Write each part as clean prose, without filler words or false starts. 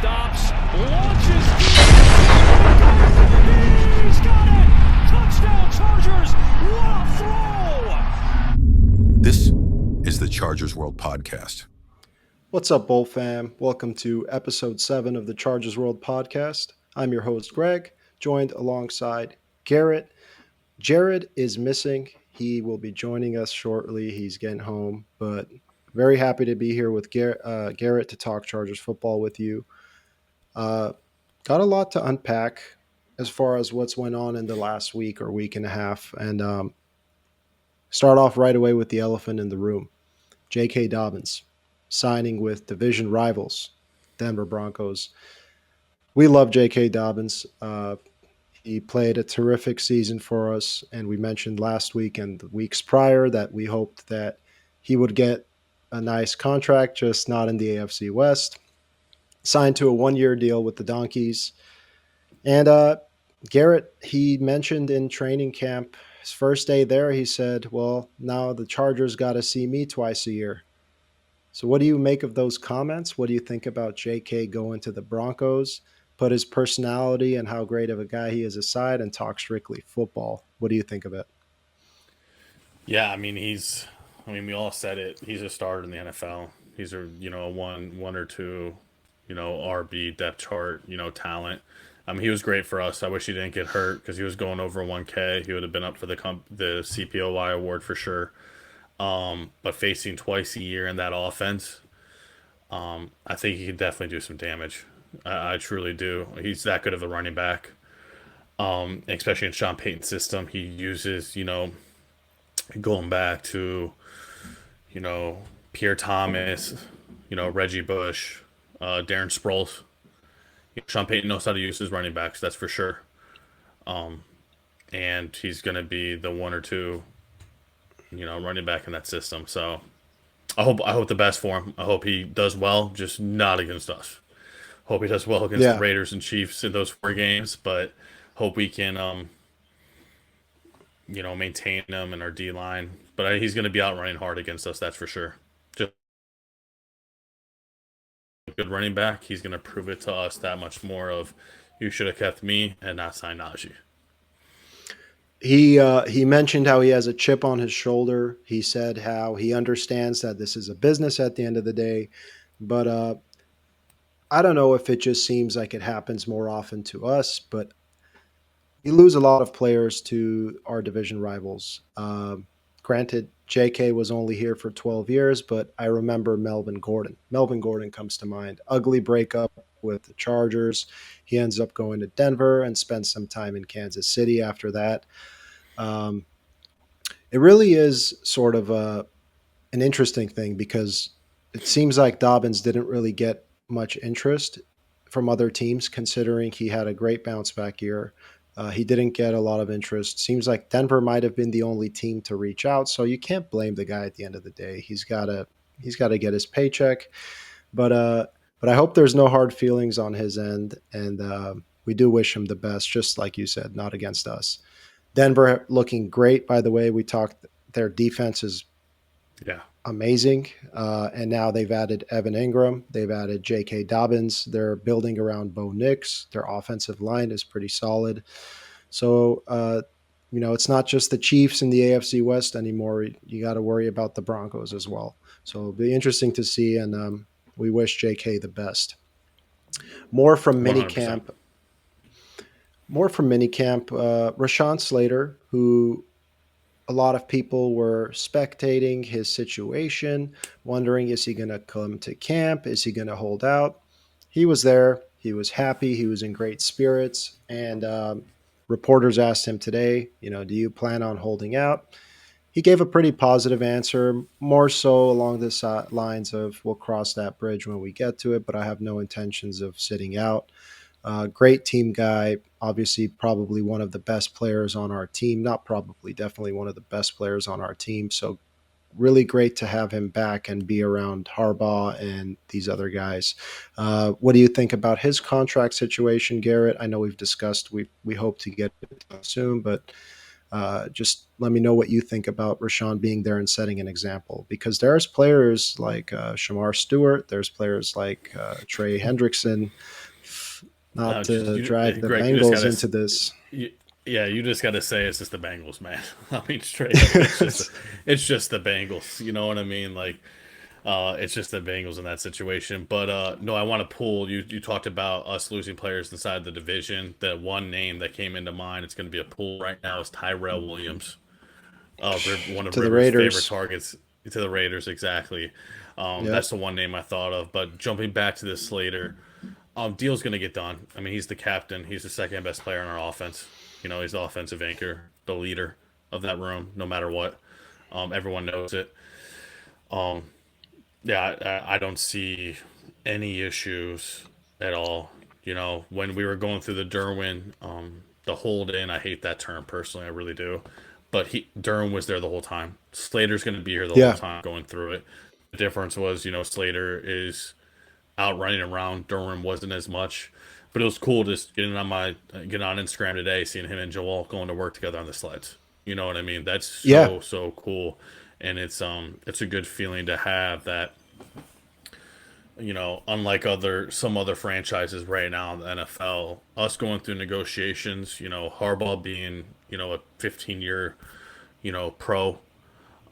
stops, launches he's got it! Touchdown Chargers! What a throw! This is the Chargers World Podcast. What's up, Bull fam? Welcome to episode 7 of the Chargers World Podcast. I'm your host, Greg, joined alongside Garrett. Jared is missing. He will be joining us shortly. He's getting home, but very happy to be here with Garrett to talk Chargers football with you. Got a lot to unpack as far as what's went on in the last week or week and a half, and start off right away with the elephant in the room. JK Dobbins signing with division rivals, Denver Broncos. We love JK Dobbins. He played a terrific season for us, and we mentioned last week and the weeks prior that we hoped that he would get a nice contract, just not in the AFC West. Signed to a one-year deal with the Donkeys. And Garrett, he mentioned in training camp, his first day there, he said, well, now the Chargers got to see me twice a year. So what do you make of those comments? What do you think about JK going to the Broncos? Put his personality and how great of a guy he is aside and talk strictly football. What do you think of it? Yeah, we all said it. He's a starter in the NFL. He's a one or two, RB depth chart, talent. He was great for us. I wish he didn't get hurt because he was going over 1K. He would have been up for the CPOY award for sure. But facing twice a year in that offense, I think he could definitely do some damage. I truly do. He's that good of a running back. Especially in Sean Payton's system, he uses, going back to, Pierre Thomas, Reggie Bush, Darren Sproles. Sean Payton knows how to use his running backs, that's for sure. And he's going to be the one or two, running back in that system. So I hope the best for him. I hope he does well, just not against us. Hope he does well against the Raiders and Chiefs in those 4 games, but hope we can, maintain him in our D line. But he's going to be out running hard against us, that's for sure. Just a good running back. He's going to prove it to us that much more of you should have kept me and not signed Najee. He mentioned how he has a chip on his shoulder. He said how he understands that this is a business at the end of the day, but I don't know if it just seems like it happens more often to us, but we lose a lot of players to our division rivals. Granted, JK was only here for 12 years, but I remember Melvin Gordon. Melvin Gordon comes to mind. Ugly breakup with the Chargers. He ends up going to Denver and spends some time in Kansas City after that. It really is sort of an interesting thing because it seems like Dobbins didn't really get much interest from other teams, considering he had a great bounce back year. He didn't get a lot of interest. Seems like Denver might have been the only team to reach out, so you can't blame the guy at the end of the day. He's got to get his paycheck, but I hope there's no hard feelings on his end, and we do wish him the best. Just like you said, not against us. Denver looking great, by the way. We talked. Their defense is amazing. And now they've added Evan Ingram. They've added JK Dobbins. They're building around Bo Nix. Their offensive line is pretty solid. So, it's not just the Chiefs in the AFC West anymore. You got to worry about the Broncos as well. So it'll be interesting to see, and we wish JK the best. More from minicamp. Rashawn Slater, who a lot of people were spectating his situation, wondering, is he going to come to camp? Is he going to hold out? He was there. He was happy. He was in great spirits. And reporters asked him today, do you plan on holding out? He gave a pretty positive answer, more so along the lines of, we'll cross that bridge when we get to it, but I have no intentions of sitting out. Great team guy, obviously probably one of the best players on our team. Not probably, definitely one of the best players on our team. So really great to have him back and be around Harbaugh and these other guys. What do you think about his contract situation, Garrett? I know we've discussed we hope to get it soon, but Just let me know what you think about Rashawn being there and setting an example, because there's players like Shamar Stewart, there's players like Trey Hendrickson, not Just to drag the Greg, you just Bengals gotta, into this. you, yeah, you just gotta say it's just the Bengals, man. I mean, straight up, it's just the Bengals. You know what I mean? Like, it's just the Bengals in that situation. But no, I want to pull. You talked about us losing players inside the division. The one name that came into mind, it's going to be a pull right now, is Tyrell Williams, one of To the Rivers' favorite Raiders. targets to the Raiders. Exactly. Yep. That's the one name I thought of. But jumping back to this Slater, deal's going to get done. I mean, he's the captain. He's the second best player in our offense. He's the offensive anchor, the leader of that room, no matter what. Everyone knows it. Yeah, I don't see any issues at all. When we were going through the Derwin, the hold in, I hate that term personally, I really do. But Derwin was there the whole time. Slater's going to be here the whole Yeah. time going through it. The difference was, Slater is out running around. Derwin wasn't as much. But it was cool just getting on Instagram today, seeing him and Joel going to work together on the sleds. You know what I mean? That's Yeah. so cool, and it's a good feeling to have that. Unlike some other franchises right now in the NFL, us going through negotiations. Harbaugh being a 15-year pro,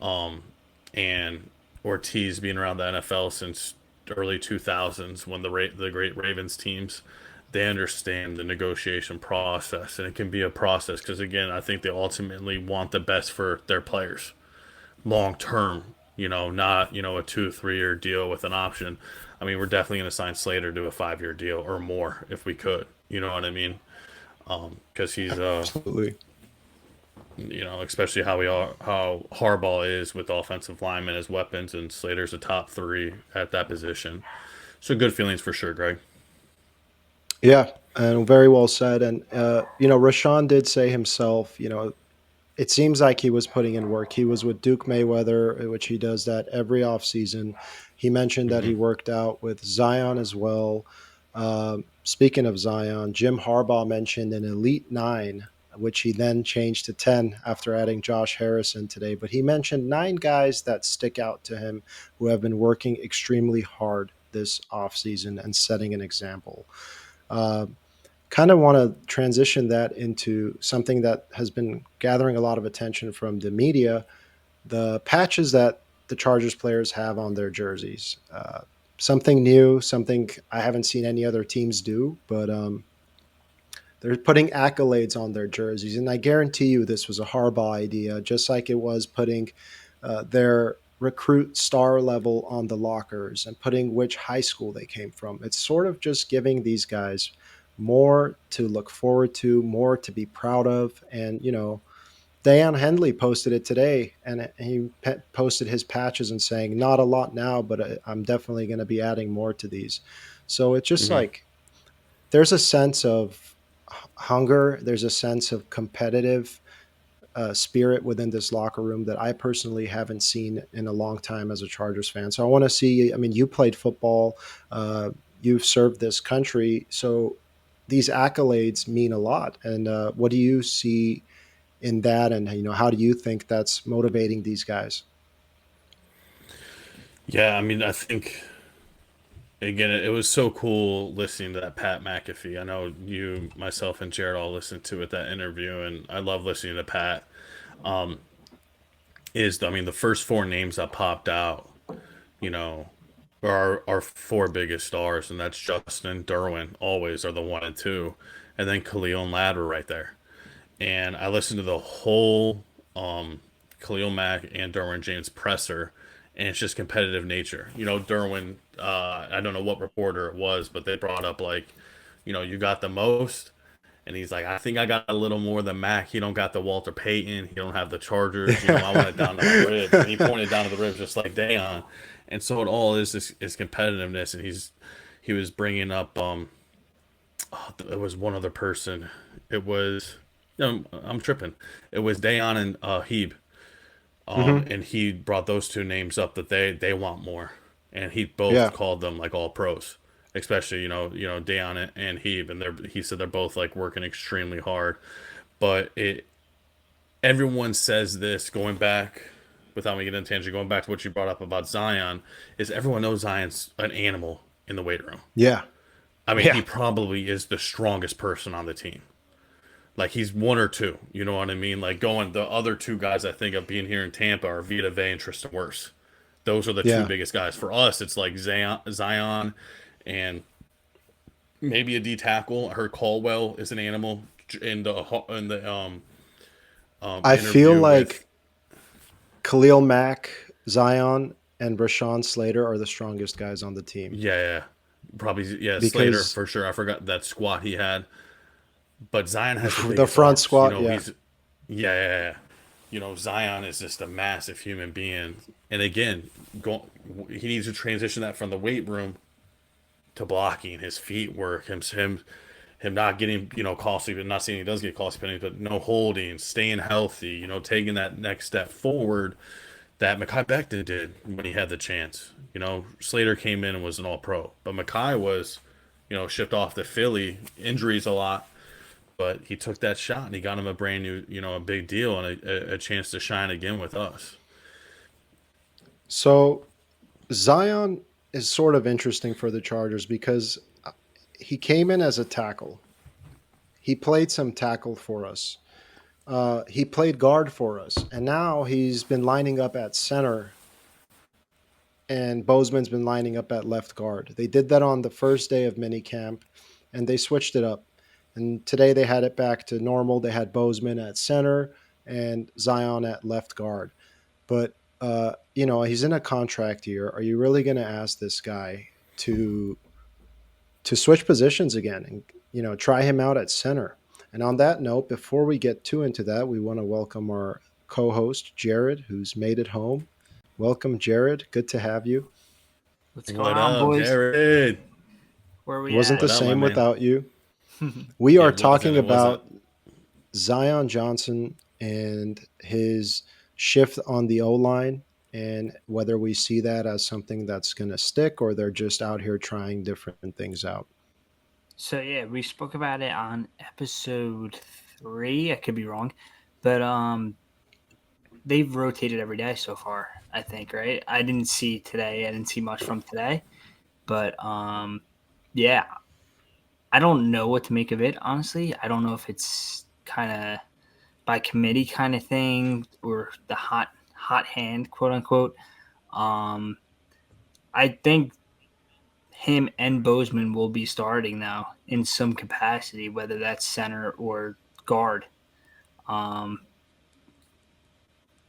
and Ortiz being around the NFL since early 2000s when the great Ravens teams, they understand the negotiation process, and it can be a process because, again, I think they ultimately want the best for their players long term. Not a 2 3 year deal with an option. I mean, we're definitely going to sign Slater to a 5 year deal or more if we could. You know what I mean? Because he's Absolutely. especially how Harbaugh is with offensive linemen as weapons, and Slater's a top three at that position. So good feelings for sure, Greg. Yeah, and very well said. And Rashawn did say himself, it seems like he was putting in work. He was with Duke Mayweather, which he does that every offseason. He mentioned that Hmm. he worked out with Zion as well. Speaking of Zion, Jim Harbaugh mentioned an Elite Nine, which he then changed to 10 after adding Josh Harrison today. But he mentioned 9 guys that stick out to him who have been working extremely hard this offseason and setting an example. Uh, Kind of want to transition that into something that has been gathering a lot of attention from the media, the patches that the Chargers players have on their jerseys. Something new, something I haven't seen any other teams do, but they're putting accolades on their jerseys. And I guarantee you this was a Harbaugh idea, just like it was putting their recruit star level on the lockers and putting which high school they came from. It's sort of just giving these guys more to look forward to, more to be proud of. And, Deion Henley posted it today, and he posted his patches and saying, "Not a lot now, but I'm definitely going to be adding more to these." So it's just Hmm. like there's a sense of hunger, there's a sense of competitive spirit within this locker room that I personally haven't seen in a long time as a Chargers fan. So I want to see. I mean, you played football, you've served this country, so these accolades mean a lot. And what do you see in that? And how do you think that's motivating these guys? Yeah, I mean, I think again, it was so cool listening to that Pat McAfee. I know you, myself, and Jared all listened to it, that interview, and I love listening to Pat. I mean, the first four names that popped out, you know, are our four biggest stars, and that's Justin, Derwin, always are the one and two, and then Khalil and Ladd were right there. And I listened to the whole Khalil Mack and Derwin James presser, and it's just competitive nature. Derwin, I don't know what reporter it was, but they brought up like, you got the most, and he's like, I think I got a little more than Mac. He don't got the Walter Payton. He don't have the Chargers. I want it down to my ribs, and he pointed down to the ribs just like Dayon. And so it all is competitiveness, and he was bringing up it was one other person. It was, I'm tripping. It was Dayon and Hebe. Hmm. And he brought those two names up that they want more, and he both Yeah. called them like all pros, especially Dayon and Hebe, and he said they're both like working extremely hard, but everyone says this going back, without me getting into tangent, going back to what you brought up about Zion, is everyone knows Zion's an animal in the weight room. Yeah. I mean, Yeah. he probably is the strongest person on the team. Like he's one or two, you know what I mean? Like going the other two guys I think of being here in Tampa are Vita Vea and Tristan Wirfs. Those are the two Yeah. biggest guys. For us, it's like Zion and maybe a D tackle. I heard Caldwell is an animal in the I feel interview with. like Khalil Mack, Zion, and Rashawn Slater are the strongest guys on the team Yeah, probably Slater because for sure. I forgot that squat he had, but Zion has the the biggest front arms. You squat, know yeah. he's yeah. You know Zion is just a massive human being, and again, he needs to transition that from the weight room to blocking. His feet work, him not getting costly, but not saying he does get costly penalties, but no holding, staying healthy. Taking that next step forward that Mekhi Becton did when he had the chance. Slater came in and was an all-pro, but Mekhi was, shipped off to Philly, injuries a lot, but he took that shot and he got him a brand new, a big deal and a chance to shine again with us. So Zion is sort of interesting for the Chargers because he came in as a tackle. He played some tackle for us. He played guard for us, and now he's been lining up at center, and Bozeman's been lining up at left guard. They did that on the first day of minicamp, and they switched it up. And today they had it back to normal. They had Bozeman at center and Zion at left guard. But he's in a contract year. Are you really going to ask this guy to switch positions again and try him out at center? And on that note, before we get too into that, we want to welcome our co-host Jared, who's made it home. Welcome, Jared. Good to have you. What's going What on, up, boys? Jared? Where we It wasn't at? the What up, my same man? without you. We are It wasn't. talking It wasn't. about Zion Johnson and his shift on the O-line and whether we see that as something that's going to stick or they're just out here trying different things out. So yeah, we spoke about it on episode 3. I could be wrong, but they've rotated every day so far. I think, right? I didn't see today. I didn't see much from today, but yeah, I don't know what to make of it. Honestly, I don't know if it's kind of by committee kind of thing or the hot hand, quote unquote. I think him and Bozeman will be starting now in some capacity, whether that's center or guard.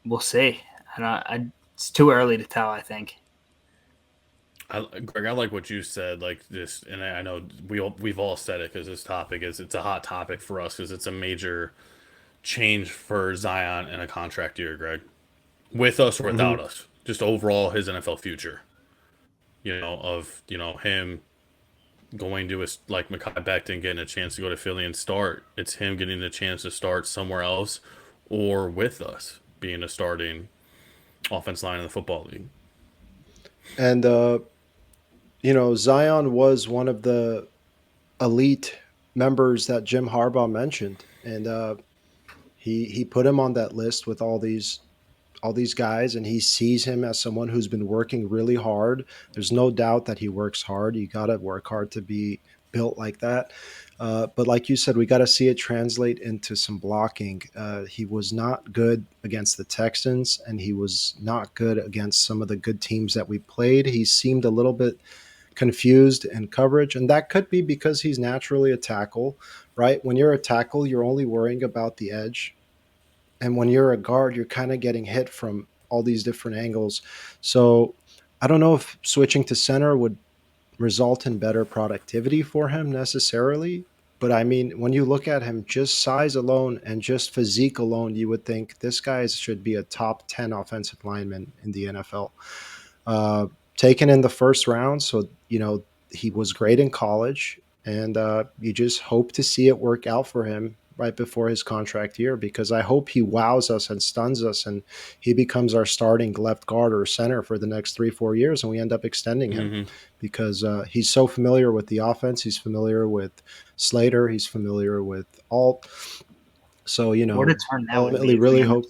We'll see. It's too early to tell, I think. Greg, I like what you said. Like this, and I know we've all said it because this topic it's a hot topic for us because it's a major change for Zion in a contract year, Greg, with us or without us. Just overall his NFL future. Him going to like Mekhi Becton getting a chance to go to Philly and start. It's him getting a chance to start somewhere else or with us being a starting offense line in the football league. And, Zion was one of the elite members that Jim Harbaugh mentioned. And he put him on that list with all these guys, and he sees him as someone who's been working really hard. There's no doubt that he works hard. You got to work hard to be built like that. But like you said, we got to see it translate into some blocking. He was not good against the Texans, and he was not good against some of the good teams that we played. He seemed a little bit confused in coverage, and that could be because he's naturally a tackle, right? When you're a tackle, you're only worrying about the edge. And when you're a guard, you're kind of getting hit from all these different angles. So I don't know if switching to center would result in better productivity for him necessarily. But I mean, when you look at him, just size alone and just physique alone, you would think this guy should be a top 10 offensive lineman in the NFL. Taken in the first round. So, he was great in college. And you just hope to see it work out for him right before his contract year, because I hope he wows us and stuns us and he becomes our starting left guard or center for the next 3-4 years, and we end up extending him because he's so familiar with the offense. He's familiar with Slater. He's familiar with Alt. So, What a turn that would ultimately be. really hope.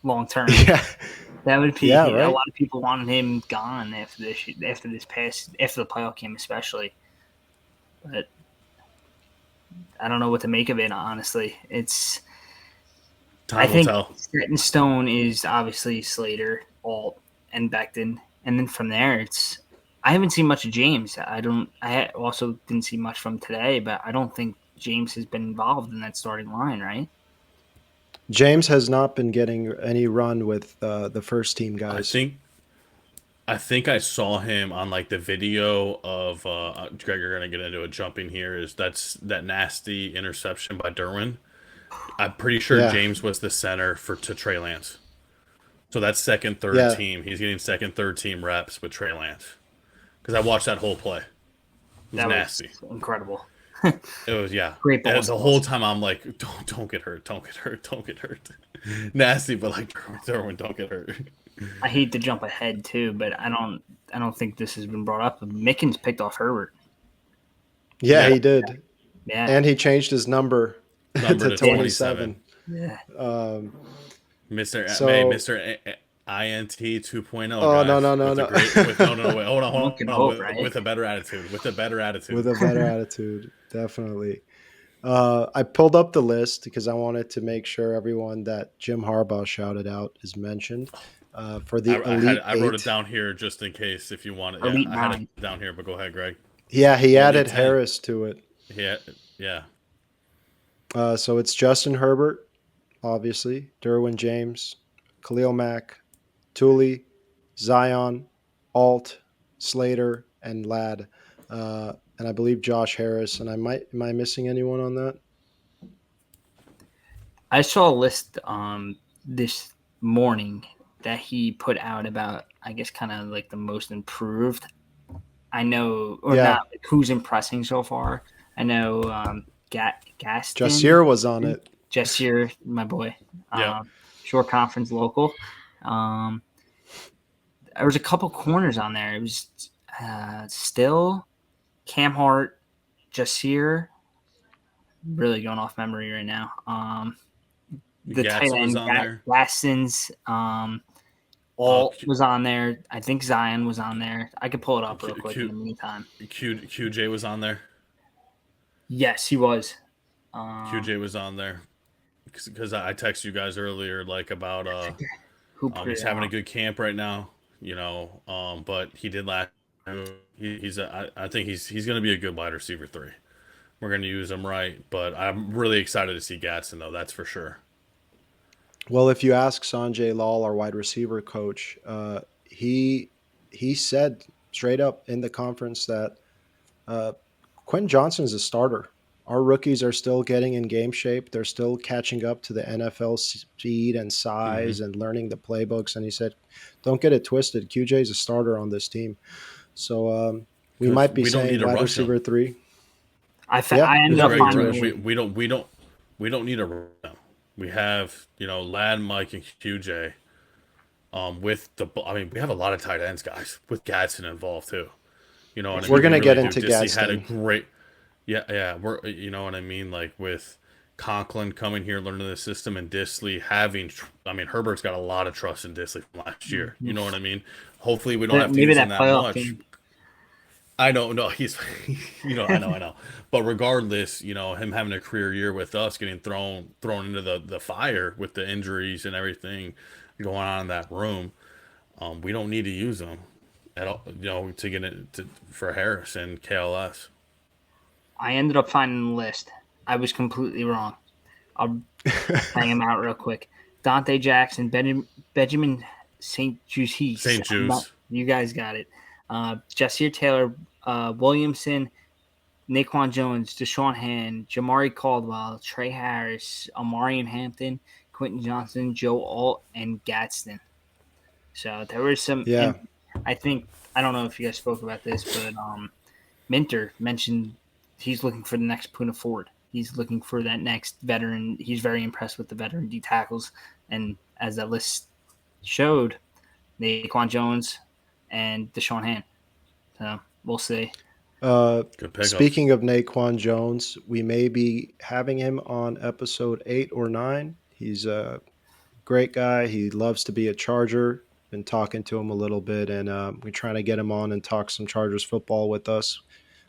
Long term. Yeah. That would be Yeah, a right. lot of people wanted him gone after the playoff game, especially. But I don't know what to make of it. Honestly, I Time will think tell. set in stone is obviously Slater, Alt, and Becton, and then from there I haven't seen much of James. I also didn't see much from today, but I don't think James has been involved in that starting line, right? James has not been getting any run with the first team I guys. think I saw him on like the video of Greg. You're gonna get into a jumping here. That's that nasty interception by Derwin. I'm pretty sure Yeah. James was the center to Trey Lance. So that's second, third Yeah. team. He's getting second, third team reps with Trey Lance. Because I watched that whole play. It was That nasty. was incredible. It was, yeah. Great And balls. the whole time I'm like, don't get hurt, don't get hurt, don't get hurt. Nasty, but like Derwin, don't get hurt. I hate to jump ahead too, but I don't think this has been brought up. Mickens picked off Herbert. Yeah, Yeah. he did. Yeah. And he changed his number Number to to 27. Yeah. Mr. INT 2.0. Oh, guys, no. Wait, hold on. One can hope, right? With a better attitude. With a better attitude, definitely. I pulled up the list because I wanted to make sure everyone that Jim Harbaugh shouted out is mentioned for the Elite I wrote Eight. it down here just in case if you want it. Elite Yeah, I had 9. it down here, but go ahead, Greg. Yeah, he Elite added 10. Harris to it. Yeah. So it's Justin Herbert, obviously, Derwin James, Khalil Mack, Tully, Zion, Alt, Slater, and Ladd. And I believe Josh Harris. And am I missing anyone on that? I saw a list this morning that he put out about, I guess, kind of like the most improved. I know, or Yeah. not, like who's impressing so far. I know Gaston. Jasir was on it. Jasir, my boy. Yeah. Short conference local. There was a couple corners on there. It was still Cam Hart, Jasir. Really going off memory right now. The tight Gaston was end, on there. Gaston's, Alt was on there. I think Zion was on there. I could pull it up real quick in the meantime. QJ was on there. Yes, he was. QJ was on there because I texted you guys earlier like about Who put he's it having a out? good camp right now, but he did last. I think he's going to be a good wide receiver 3. We're going to use him right, but I'm really excited to see Gatson though. That's for sure. Well, if you ask Sanjay Lal, our wide receiver coach, he said straight up in the conference that Quentin Johnson is a starter. Our rookies are still getting in game shape. They're still catching up to the NFL speed and size and learning the playbooks. And he said, don't get it twisted. QJ is a starter on this team. So we might be saying wide receiver 3. I ended up finding we don't need a run. We have Ladd, Mike, and QJ. We have a lot of tight ends guys with Gadsden involved too. You know what I mean? We're gonna get do. into Disley had a Gadsden. great, We're you know what I mean, like with Conklin coming here learning the system and Disley having. Herbert's got a lot of trust in Disley from last year. You know what I mean? Hopefully we don't have to maybe use that him that playoff much. game. I know, no, he's, I know. But regardless, him having a career year with us, getting thrown into the fire with the injuries and everything going on in that room, we don't need to use him at all, to get it for Harris and KLS. I ended up finding the list. I was completely wrong. I'll hang him out real quick. Dante Jackson, Benjamin St. Juice. St. Juice. You guys got it. Jasir Taylor, Williamson, Naquan Jones, Deshaun Hand, Jamari Caldwell, Trey Harris, Amarian Hampton, Quentin Johnson, Joe Alt, and Gadsden. So there was some. Yeah. I don't know if you guys spoke about this, but Minter mentioned he's looking for the next Puna Ford. He's looking for that next veteran. He's very impressed with the veteran D tackles. And as that list showed, Naquan Jones and Deshaun Hand. So we'll see. Good pickups. Speaking of Naquan Jones, we may be having him on episode 8 or 9. He's a great guy. He loves to be a Charger. Been talking to him a little bit, and we're trying to get him on and talk some Chargers football with us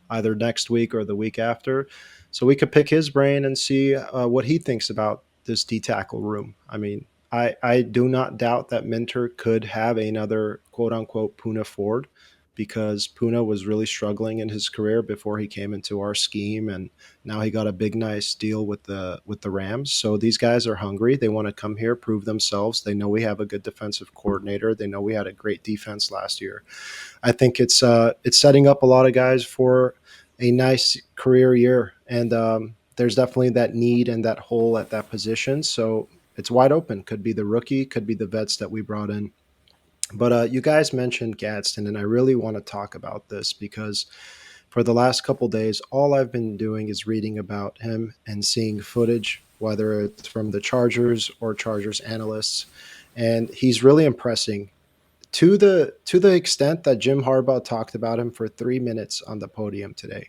either next week or the week after. So we could pick his brain and see what he thinks about this D tackle room. I mean, I do not doubt that Minter could have another quote unquote Puna Ford because Puna was really struggling in his career before he came into our scheme, and now he got a big nice deal with the Rams. So these guys are hungry. They want to come here, prove themselves. They know we have a good defensive coordinator. They know we had a great defense last year. I think it's setting up a lot of guys for a nice career year, and there's definitely that need and that hole at that position. So it's wide open. Could be the rookie, could be the vets that we brought in. But you guys mentioned Gadsden, and I really want to talk about this because for the last couple days, all I've been doing is reading about him and seeing footage, whether it's from the Chargers or Chargers analysts, and he's really impressing to the extent that Jim Harbaugh talked about him for 3 minutes on the podium today.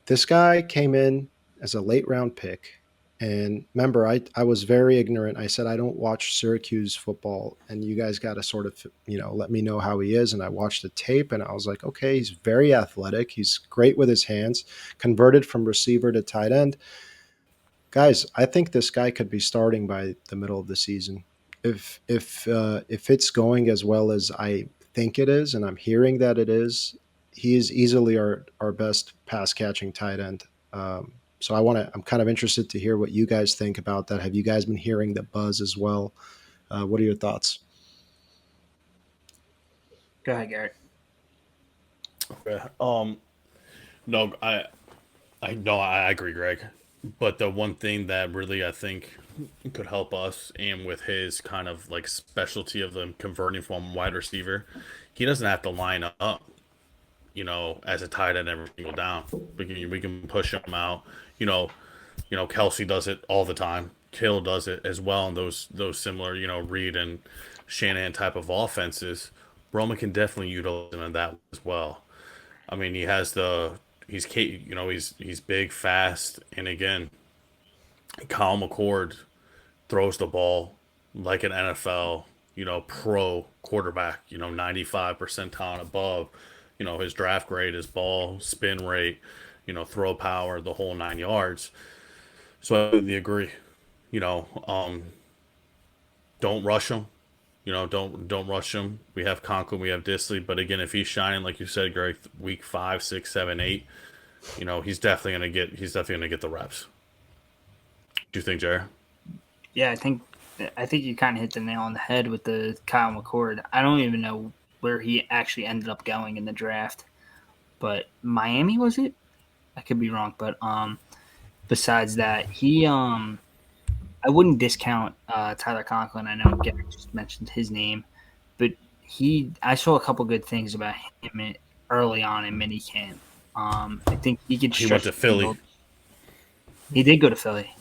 This guy came in as a late round pick. And remember, I was very ignorant. I said, I don't watch Syracuse football, and you guys got to sort of, let me know how he is. And I watched the tape, and I was like, okay, he's very athletic. He's great with his hands, converted from receiver to tight end. Guys, I think this guy could be starting by the middle of the season. If it's going as well as I think it is, and I'm hearing that it is, he is easily our best pass catching tight end. So I'm kind of interested to hear what you guys think about that. Have you guys been hearing the buzz as well? What are your thoughts? Go ahead, Garrett. Okay. No, I agree, Greg. But the one thing that really I think could help us, and with his kind of like specialty of them converting from wide receiver, he doesn't have to line up, as a tight end every single down. We can push him out. Kelsey does it all the time. Kill does it as well in those similar, Reed and Shanahan type of offenses. Roman can definitely utilize him in that as well. I mean, he's big, fast, and again, Kyle McCord throws the ball like an NFL, pro quarterback, 95 percentile and above. His draft grade, his ball spin rate, throw power, the whole 9 yards. So I completely agree. Don't rush him. Don't rush him. We have Conklin, we have Disley, but again, if he's shining, like you said, Greg, week 5, 6, 7, 8, he's definitely gonna get the reps. Do you think, Jared? Yeah, I think you kind of hit the nail on the head with the Kyle McCord. I don't even know where he actually ended up going in the draft, but Miami, was it? I could be wrong, but besides that, I wouldn't discount Tyler Conklin. I know Garrett just mentioned his name, but I saw a couple good things about him early on in minicamp. I think he could. He went to Philly. He did go to Philly.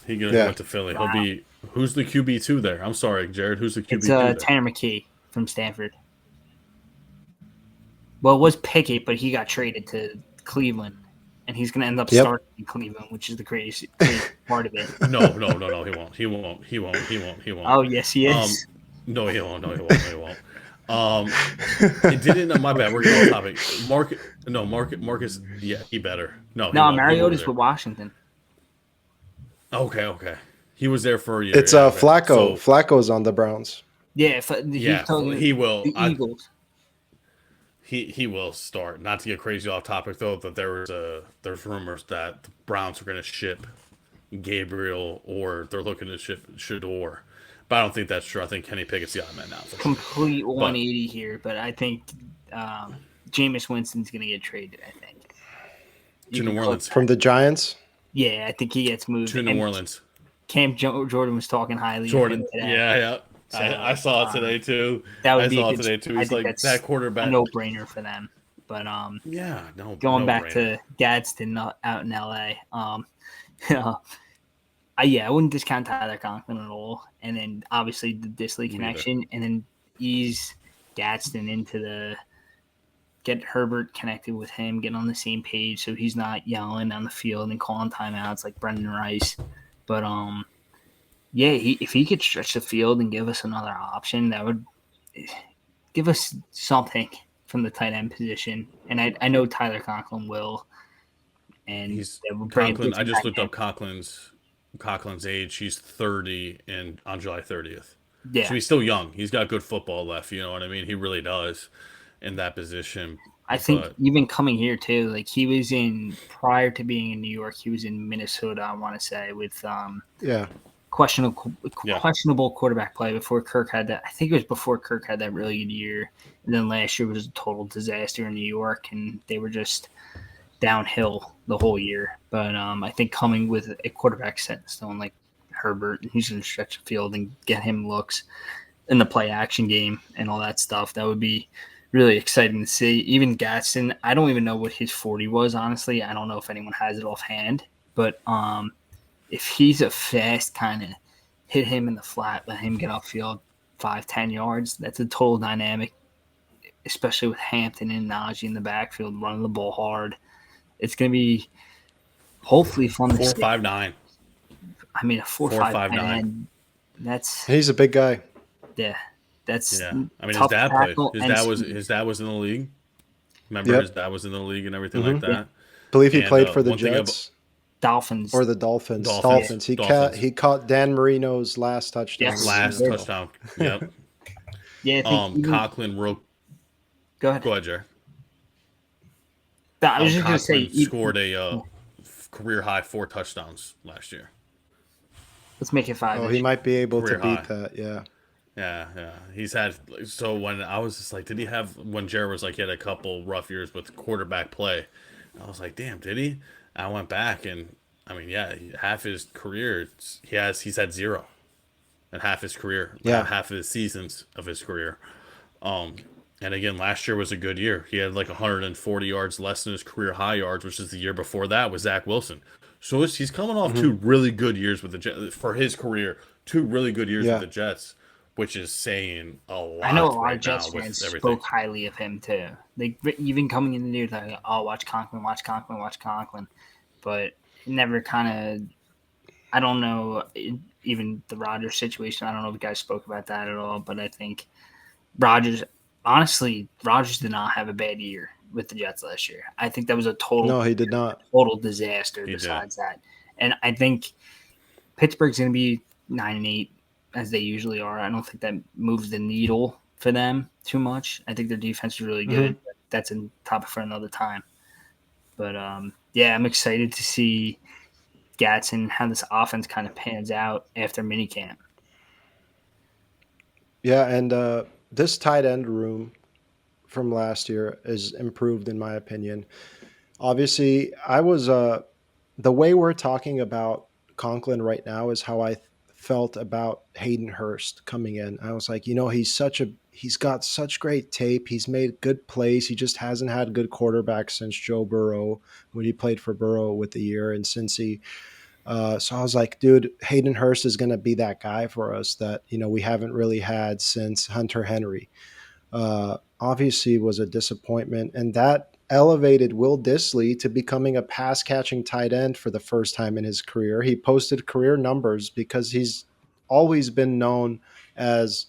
He went to Philly. Wow. He'll be. Who's the QB2 there? I'm sorry, Jared. Who's the QB2 there? It's Tanner McKee from Stanford. Well, it was Pickett, but he got traded to Cleveland, and he's going to end up starting in Cleveland, which is the crazy part of it. No, he won't. Oh, yes, he is. No, he won't. It didn't. My bad. We're getting off topic. Marcus. Yeah, he better. No, Mariota's with Washington. Okay. He was there for a year. It's Flacco. Flacco's on the Browns. Yeah, he will. The Eagles. He will start. Not to get crazy off topic though, but there's rumors that the Browns are going to ship Gabriel, or they're looking to ship Shador. But I don't think that's true. I think Kenny Pickett's the odd man now. Complete 180 here, but I think Jameis Winston's going to get traded. I think to New Orleans from the Giants. Yeah, I think he gets moved to New Orleans. Cam Jordan was talking highly of him today. Yeah. So, I saw it today too. He's like that quarterback. A no-brainer for them. But going back to Gadsden out in LA. I wouldn't discount Tyler Conklin at all. And then obviously the Disley connection, and then ease Gadsden into get Herbert connected with him, get on the same page so he's not yelling on the field and calling timeouts like Brendan Rice. But yeah, if he could stretch the field and give us another option, that would give us something from the tight end position. And I know Tyler Conklin will. And He's they will bring Conklin. I just looked in. up Conklin's age. He's 30 on July 30th. Yeah. So he's still young. He's got good football left. You know what I mean? He really does in that position. I think even coming here too, like he was prior to being in New York, he was in Minnesota, I want to say, with questionable quarterback play before Kirk had that. I think it was before Kirk had that really good year. And then last year was a total disaster in New York, and they were just downhill the whole year. But I think coming with a quarterback set in stone like Herbert, he's going to stretch the field and get him looks in the play action game and all that stuff. That would be really exciting to see. Even Gadsden, I don't even know what his 40 was, honestly. I don't know if anyone has it offhand. But if he's a fast kind of hit him in the flat, let him get upfield 5-10 yards, that's a total dynamic, especially with Hampton and Najee in the backfield running the ball hard. It's going to be hopefully fun to see. 4.59. I mean, a 4.59. That's he's a big guy. Yeah, that's I mean, his dad played. His dad was in the league. Remember, his dad was in the league and everything like that. I believe he played for the Jets. Dolphins or the Dolphins. Dolphins. He caught Dan Marino's last touchdown. Yes. Touchdown. Yep. Yeah. Conklin wrote. Go ahead. Go ahead, Jerry. I was just going to say he scored a career high 4 touchdowns last year. Let's make it 5. Oh, he might be able to beat high. that. Yeah. Yeah. He's had when I was just like, did he have when Jared was like he had a couple rough years with quarterback play? I was like, damn, did he? I went back and I mean, half his career he's had 0 in half his career. Yeah. Half of the seasons of his career. And again, last year was a good year. He had like 140 yards less than his career high yards, which is the year before that with Zach Wilson. So he's coming off 2 really good years with the Jets for his career. 2 really good years with the Jets, which is saying a lot. I know a lot of Jets fans spoke highly of him too. Like even coming in the news, like, "Oh, watch Conklin." But it never kind of. I don't know. Even the Rodgers situation. I don't know if you guys spoke about that at all. But I think Rodgers did not have a bad year with the Jets last year. I think that was a total. No, he did not. Total disaster. Besides that, and I think Pittsburgh's going to be 9-8 as they usually are. I don't think that moves the needle for them too much. I think their defense is really good. But that's a topic for another time. But I'm excited to see Gadsden how this offense kind of pans out after minicamp. Yeah, and this tight end room from last year is improved in my opinion. Obviously, I was the way we're talking about Conklin right now is how I felt about Hayden Hurst coming in. I was like, he's got such great tape. He's made good plays. He just hasn't had good quarterbacks since Joe Burrow when he played for Burrow with the year in Cincy. So I was like, dude, Hayden Hurst is going to be that guy for us that, we haven't really had since Hunter Henry. Obviously was a disappointment, and that elevated Will Dissly to becoming a pass-catching tight end for the first time in his career. He posted career numbers because he's always been known as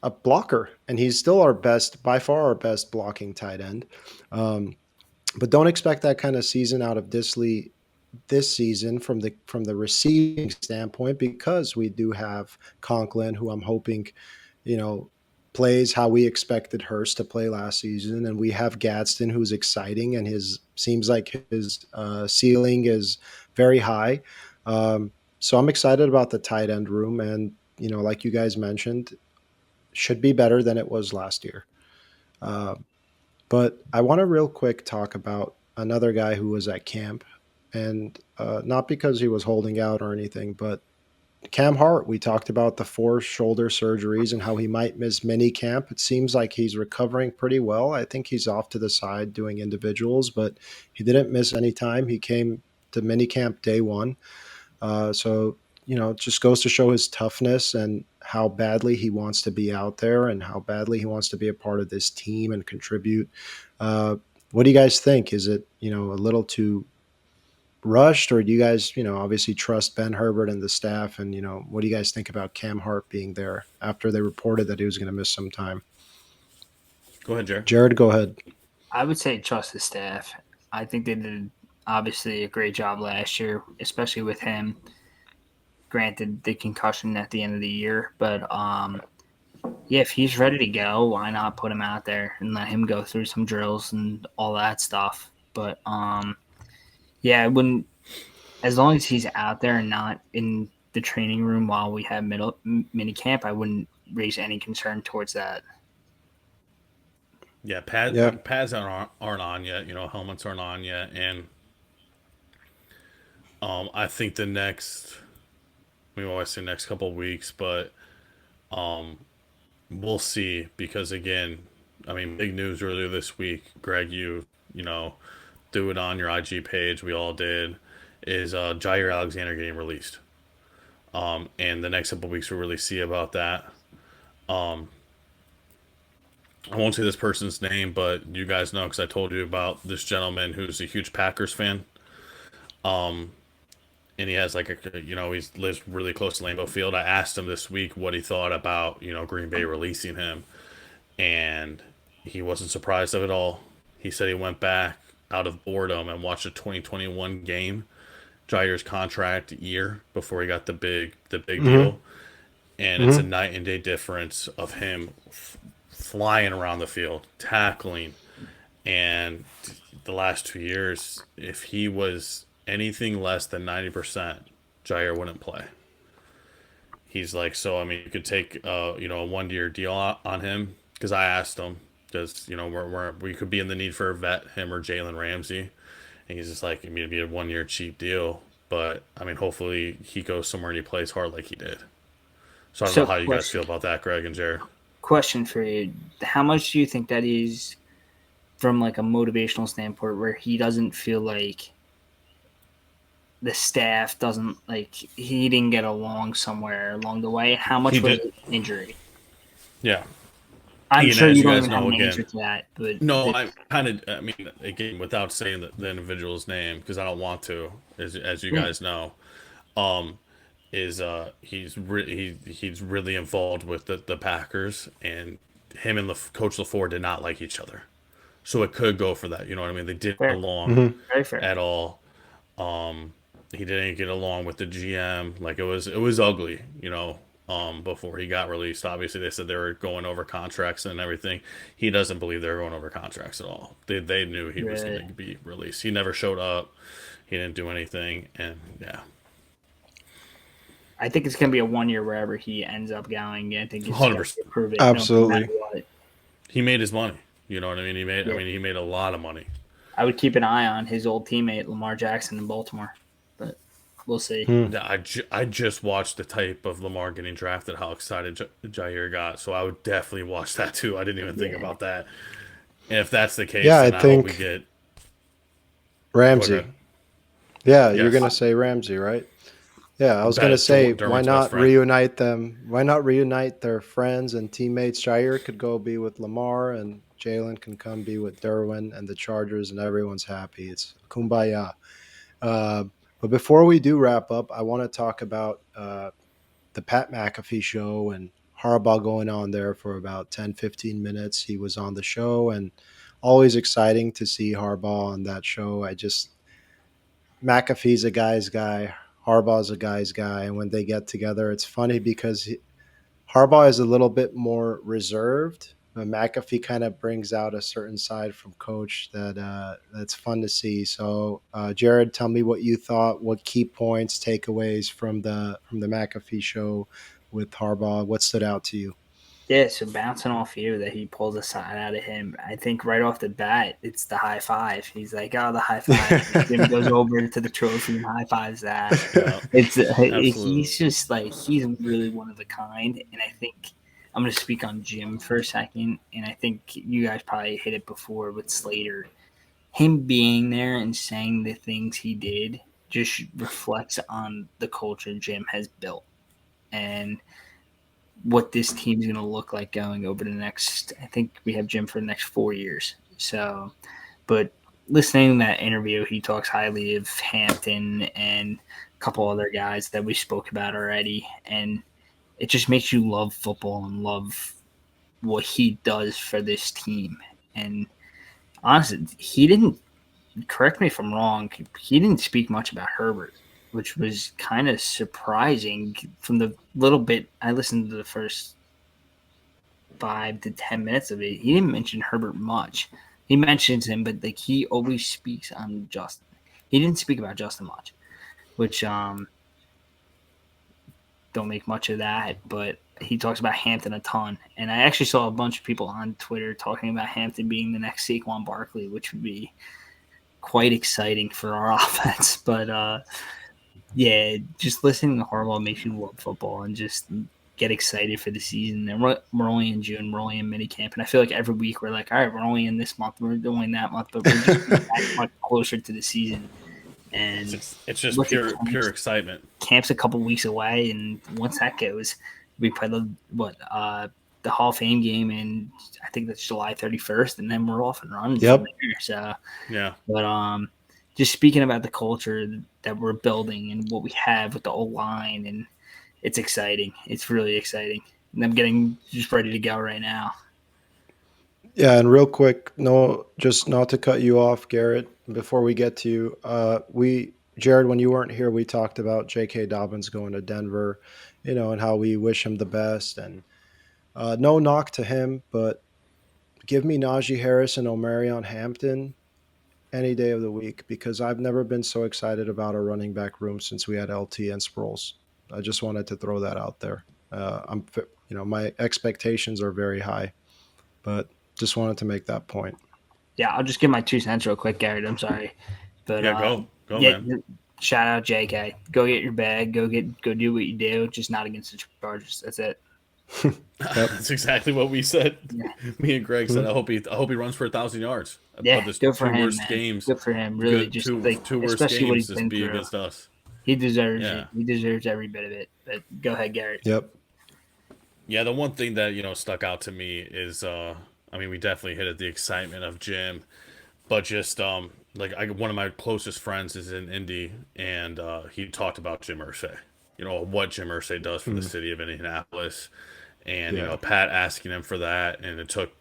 a blocker, and he's still by far our best blocking tight end. But don't expect that kind of season out of Dissly this season from the receiving standpoint, because we do have Conklin, who I'm hoping, plays how we expected Hurst to play last season, and we have Gadsden, who's exciting, and seems like his ceiling is very high. So I'm excited about the tight end room, and like you guys mentioned, should be better than it was last year. But I want to real quick talk about another guy who was at camp, and not because he was holding out or anything, but Cam Hart. We talked about the 4 shoulder surgeries and how he might miss mini camp. It seems like he's recovering pretty well. I think he's off to the side doing individuals, but he didn't miss any time. He came to mini camp day 1. So, it just goes to show his toughness and how badly he wants to be out there and how badly he wants to be a part of this team and contribute. What do you guys think? Is it, a little too rushed, or do you guys, obviously trust Ben Herbert and the staff? And, what do you guys think about Cam Hart being there after they reported that he was going to miss some time? Go ahead, Jared. Jared, go ahead. I would say trust the staff. I think they did obviously a great job last year, especially with him. Granted, the concussion at the end of the year, but if he's ready to go, why not put him out there and let him go through some drills and all that stuff? But I wouldn't. As long as he's out there and not in the training room while we have mini camp, I wouldn't raise any concern towards that. Yeah, pads aren't on yet. Helmets aren't on yet, and I think the next, we always say next couple of weeks, but we'll see, because again, big news earlier this week. Greg, you do it on your IG page. We all did. Is Jair Alexander getting released? And the next couple of weeks we'll really see about that. I won't say this person's name, but you guys know, because I told you about this gentleman who's a huge Packers fan. And he has he lives really close to Lambeau Field. I asked him this week what he thought about, Green Bay releasing him, and he wasn't surprised of it all. He said he went back out of boredom and watched a 2021 game, Jair's contract year, before he got the big deal, and it's a night and day difference of him flying around the field, tackling, and the last 2 years, if he was anything less than 90%, Jair wouldn't play. He's like, so you could take a 1-year deal on him, because I asked him, because we could be in the need for a vet, him or Jalen Ramsey, and he's just like, it'd be a 1-year cheap deal, but hopefully he goes somewhere and he plays hard like he did. So I don't know how you guys feel about that, Greg and Jared. Question for you: how much do you think that is from a motivational standpoint, where he doesn't feel like the staff doesn't he didn't get along somewhere along the way? How much was it injury? Yeah, I'm sure you don't even have an answer to that. But no, I again, without saying the individual's name, because I don't want to, as you guys know, he's really involved with the Packers, and him and Coach LaFleur did not like each other, so it could go for that. You know what I mean? They didn't get along at all. He didn't get along with the GM. It was ugly. Before he got released. Obviously, they said they were going over contracts and everything. He doesn't believe they were going over contracts at all. They knew he was going to be released. He never showed up. He didn't do anything, and yeah. I think it's going to be a 1 year wherever he ends up going. I think he's 100%. to prove it. Absolutely. No matter what. He made his money. You know what I mean? He made a lot of money. I would keep an eye on his old teammate Lamar Jackson in Baltimore, but we'll see. I just watched the type of Lamar getting drafted, how excited Jair got, so I would definitely watch that too. I didn't even think about that. And if that's the case, then I think hope we get Ramsey. Yeah, yes. You're going to say Ramsey, right? Yeah, I was going to say, why not reunite them? Why not reunite their friends and teammates? Jair could go be with Lamar, and Jalen can come be with Derwin and the Chargers, and everyone's happy. It's kumbaya. But before we do wrap up, I want to talk about the Pat McAfee show and Harbaugh going on there for about 10, 15 minutes. He was on the show, and always exciting to see Harbaugh on that show. McAfee's a guy's guy. Harbaugh's a guy's guy. And when they get together, it's funny because Harbaugh is a little bit more reserved. But McAfee kind of brings out a certain side from Coach that's fun to see. So, Jared, tell me what you thought. What key points, takeaways from the McAfee show with Harbaugh? What stood out to you? Yeah, so bouncing off you that he pulls a side out of him. I think right off the bat, it's the high five. He's like, "Oh, the high five." Jim goes over to the trophy and high fives that. He's just he's really one of a kind, and I think. I'm going to speak on Jim for a second, and I think you guys probably hit it before with Slater. Him being there and saying the things he did just reflects on the culture Jim has built. And what this team's going to look like going over the next. I think we have Jim for the next 4 years. So, but listening to that interview, he talks highly of Hampton and a couple other guys that we spoke about already, and it just makes you love football and love what he does for this team. And honestly, he didn't, correct me if I'm wrong, he didn't speak much about Herbert, which was kind of surprising from the little bit I listened to the first 5 to 10 minutes of it. He didn't mention Herbert much. He mentions him, but like he always speaks on Justin. He didn't speak about Justin much, which don't make much of that, but he talks about Hampton a ton. And I actually saw a bunch of people on Twitter talking about Hampton being the next Saquon Barkley, which would be quite exciting for our offense. But yeah, just listening to Harbaugh makes you love football and just get excited for the season. And we're only in June, we're only in minicamp, and I feel like every week we're like, all right, we're only in this month, we're doing that month, but we're just that much closer to the season. And it's just pure excitement. Camp's a couple weeks away, and once that goes, we play the Hall of Fame game, and I think that's July 31st, and then we're off and running. Yep. From there. So yeah, but just speaking about the culture that we're building and what we have with the old line, and it's exciting. It's really exciting, and I'm getting just ready to go right now. Yeah, and real quick, just not to cut you off, Garrett, before we get to you, Jared, when you weren't here, we talked about JK Dobbins going to Denver, and how we wish him the best. And no knock to him, but give me Najee Harris and Omarion Hampton any day of the week, because I've never been so excited about a running back room since we had LT and Sproles. I just wanted to throw that out there. My expectations are very high, but just wanted to make that point. Yeah, I'll just give my 2 cents real quick, Garrett. I'm sorry, but go, man. Shout out JK. Go get your bag. Go do what you do. Just not against the Chargers. That's it. That's exactly what we said. Yeah. Me and Greg said, I hope he runs for 1,000 yards. Yeah, good for him. Worst games. Good for him. Really, good, just two worst games to be against us. He deserves it. He deserves every bit of it. But go ahead, Garrett. Yep. Yeah, the one thing that stuck out to me is, we definitely hit the excitement of Jim, but just one of my closest friends is in Indy, and he talked about Jim Irsay. What Jim Irsay does for the city of Indianapolis, and Pat asking him for that, and it took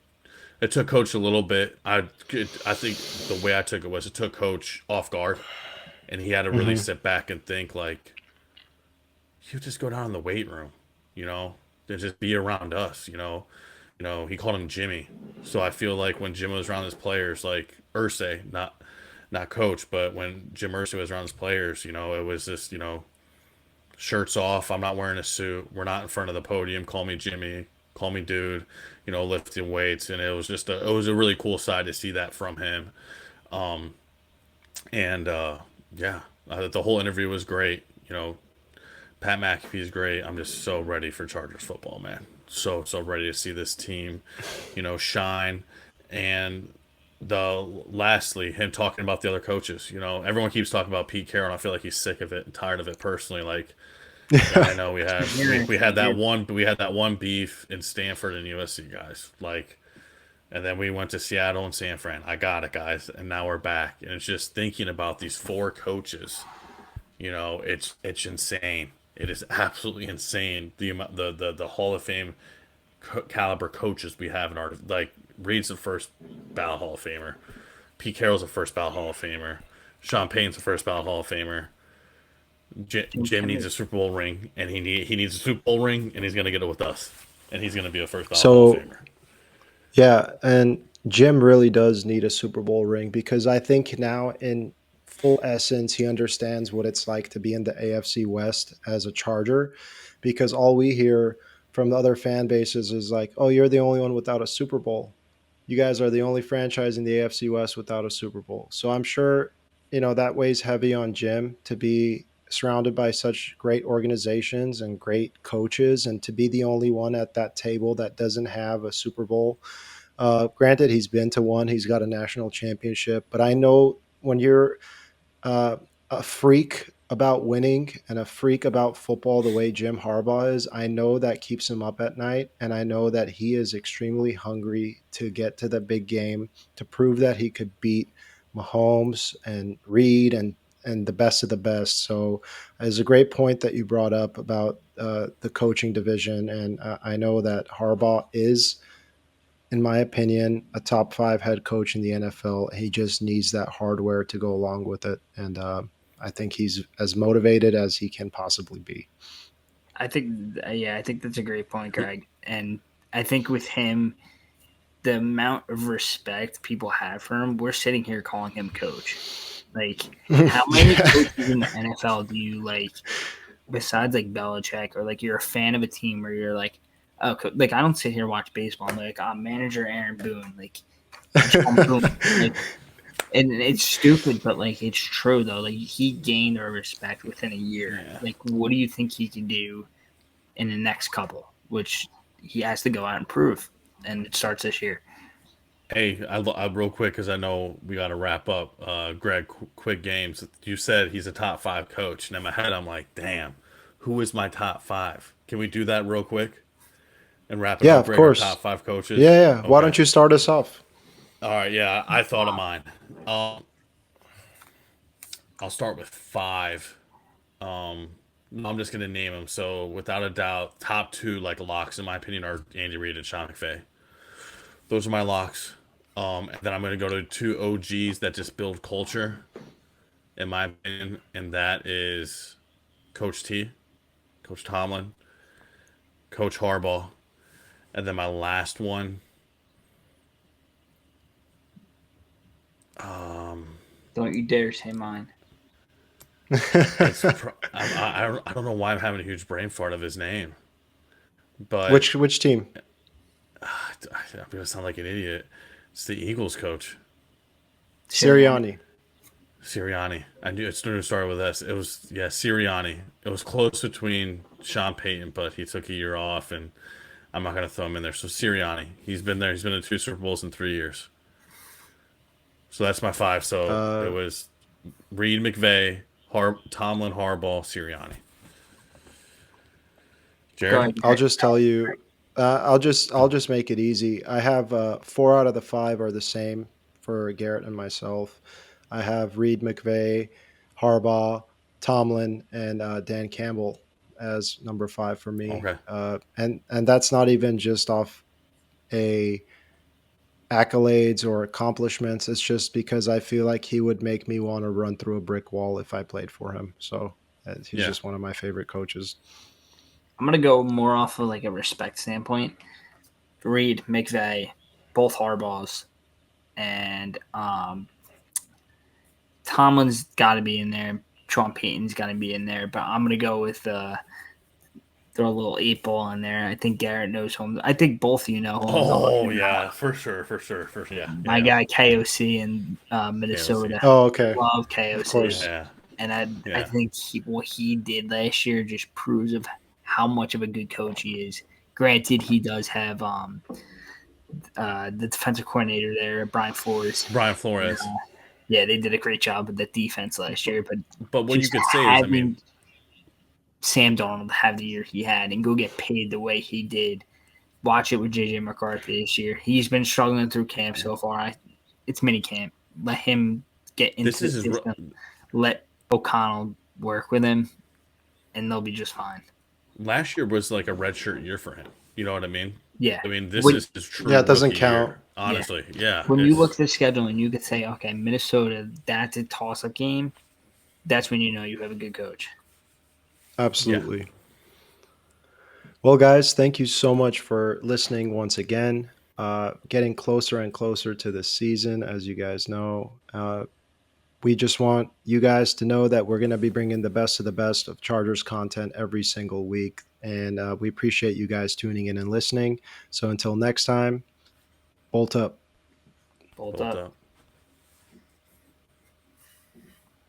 Coach a little bit. I think the way I took it was it took Coach off guard, and he had to really sit back and think, like, you just go down in the weight room, and just be around us, he called him Jimmy. So I feel like when Jim was around his players, like Irsay, not Coach, but when Jim Irsay was around his players, it was just, shirts off. I'm not wearing a suit. We're not in front of the podium. Call me Jimmy. Call me dude. Lifting weights, and it was just a really cool side to see that from him. The whole interview was great. Pat McAfee is great. I'm just so ready for Chargers football, man. So ready to see this team, shine. And lastly, him talking about the other coaches. Everyone keeps talking about Pete Carroll, and I feel like he's sick of it and tired of it personally. Like, I know we had that one beef in Stanford and USC, guys. Like, and then we went to Seattle and San Fran. I got it, guys, and now we're back. And it's just thinking about these 4 coaches. It's insane. It is absolutely insane the Hall of Fame caliber coaches we have in our, like, Reed's the first ballot Hall of Famer, Pete Carroll's the first ballot Hall of Famer, Sean Payton's the first ballot Hall of Famer. Jim needs a Super Bowl ring, and he needs a Super Bowl ring, and he's gonna get it with us, and he's gonna be a first ballot Hall of Famer. Yeah, and Jim really does need a Super Bowl ring, because I think now in full essence, he understands what it's like to be in the AFC West as a Charger, because all we hear from the other fan bases is like, oh, you're the only one without a Super Bowl. You guys are the only franchise in the AFC West without a Super Bowl. So I'm sure, that weighs heavy on Jim to be surrounded by such great organizations and great coaches, and to be the only one at that table that doesn't have a Super Bowl. Granted, he's been to one, he's got a national championship, but I know when you're a freak about winning and a freak about football the way Jim Harbaugh is, I know that keeps him up at night. And I know that he is extremely hungry to get to the big game, to prove that he could beat Mahomes and Reed and the best of the best. So it's a great point that you brought up about the coaching division. And I know that Harbaugh is, in my opinion, a top 5 head coach in the NFL. He just needs that hardware to go along with it. And I think he's as motivated as he can possibly be. I think that's a great point, Greg. And I think with him, the amount of respect people have for him, we're sitting here calling him coach. Like, how many coaches in the NFL do you like, besides like Belichick, or like you're a fan of a team where you're like, oh, like I don't sit here and watch baseball. I'm like, manager Aaron Boone, like, John Boone, like, and it's stupid, but like it's true though. Like he gained our respect within a year. Yeah. Like, what do you think he can do in the next couple? Which he has to go out and prove, and it starts this year. Hey, I real quick because I know we got to wrap up. Greg, quick games. You said he's a top 5 coach, and in my head I'm like, damn, who is my top 5? Can we do that real quick and wrap it Yeah, up? of Grade course. Our top 5 coaches. Yeah. Okay. Why don't you start us off? All right. Yeah, I thought of mine. I'll start with 5. I'm just gonna name them. So without a doubt, top 2 like locks in my opinion are Andy Reid and Sean McVay. Those are my locks. And then I'm going to go to 2 OGs that just build culture, in my opinion, and that is Coach T, Coach Tomlin, Coach Harbaugh, and then my last one. Don't you dare say mine. I don't know why I'm having a huge brain fart of his name, but Which team? I'm going to sound like an idiot. It's the Eagles coach. Sirianni. I knew it started with S. It was Sirianni. It was close between Sean Payton, but he took a year off, and I'm not going to throw him in there. So Sirianni, he's been there. He's been in 2 Super Bowls in 3 years. So that's my 5. So it was Reed, McVay, Tomlin, Harbaugh, Sirianni. Jared, I'll just tell you. I'll just make it easy. I have 4 out of the 5 are the same for Garrett and myself. I have Reed, McVay, Harbaugh, Tomlin, and Dan Campbell as number 5 for me. Okay. And that's not even just off a accolades or accomplishments. It's just because I feel like he would make me want to run through a brick wall if I played for him. So he's just one of my favorite coaches. I'm going to go more off of like a respect standpoint. Reed, McVay, both Harbaughs, and Tomlin's got to be in there. Sean Payton's got to be in there. But I'm going to go with throw a little 8 ball in there. I think Garrett knows home. I think both of you know home. Oh, yeah, for sure. Yeah. My guy KOC in Minnesota. KOC. Oh, okay. Love KOC. Of course. Yeah. And I think what he did last year just proves of how much of a good coach he is. Granted, he does have the defensive coordinator there, Brian Flores. Yeah, they did a great job with the defense last year. But what you could say is, Sam Darnold have the year he had and go get paid the way he did. Watch it with JJ McCarthy this year. He's been struggling through camp so far. It's mini camp. Let him get into the system. Let O'Connell work with him, and they'll be just fine. Last year was like a redshirt year for him. You know what I mean? Yeah. I mean, this is his true. Yeah, it doesn't count. Year, honestly, yeah. When you look at the schedule and you could say, okay, Minnesota, that's a toss-up game, that's when you know you have a good coach. Absolutely. Yeah. Well, guys, thank you so much for listening once again. Getting closer and closer to the season, as you guys know. We just want you guys to know that we're going to be bringing the best of the best of Chargers content every single week. And we appreciate you guys tuning in and listening. So until next time, bolt up. Bolt up.